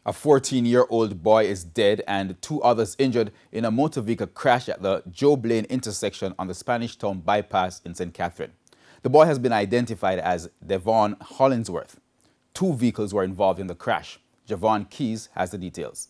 A 14-year-old boy is dead and two others injured in a motor vehicle crash at the Joe Blaine intersection on the Spanish Town bypass in St. Catherine. The boy has been identified as Devon Hollingsworth. Two vehicles were involved in the crash. Javon Keys has the details.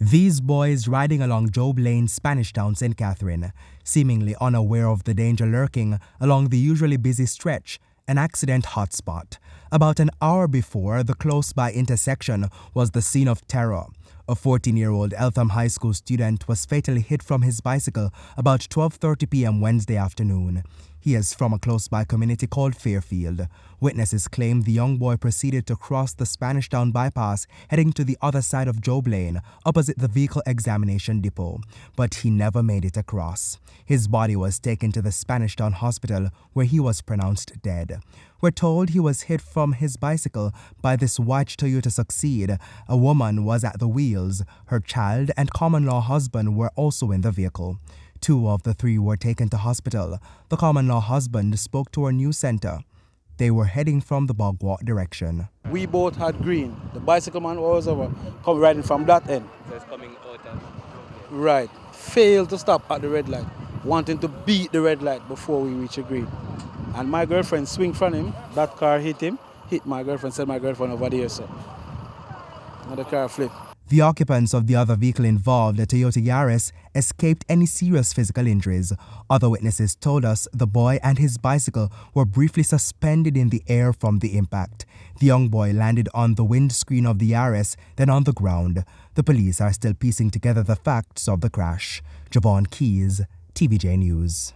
These boys riding along Joe Blaine, Spanish Town, St. Catherine, seemingly unaware of the danger lurking along the usually busy stretch, an accident hotspot. About an hour before, the close-by intersection was the scene of terror. A 14-year-old Eltham High School student was fatally hit from his bicycle about 12:30 p.m. Wednesday afternoon. He is from a close-by community called Fairfield. Witnesses claim the young boy proceeded to cross the Spanish Town bypass heading to the other side of Joe Blaine, opposite the vehicle examination depot, but he never made it across. His body was taken to the Spanish Town hospital where he was pronounced dead. We're told he was hit from his bicycle by this white Toyota Succeed. A woman was at the wheels. Her child and common-law husband were also in the vehicle. Two of the three were taken to hospital. The common-law husband spoke to our news center. They were heading from the Bogwalk direction. We both had green. The bicycle man was over, come riding from that end. So it's coming out of... Right. Failed to stop at the red light, wanting to beat the red light before we reach a green. And my girlfriend swing from him. That car hit him, hit my girlfriend, sent my girlfriend over there, so. And the car flipped. The occupants of the other vehicle involved, a Toyota Yaris, escaped any serious physical injuries. Other witnesses told us the boy and his bicycle were briefly suspended in the air from the impact. The young boy landed on the windscreen of the Yaris, then on the ground. The police are still piecing together the facts of the crash. Javon Keys, TVJ News.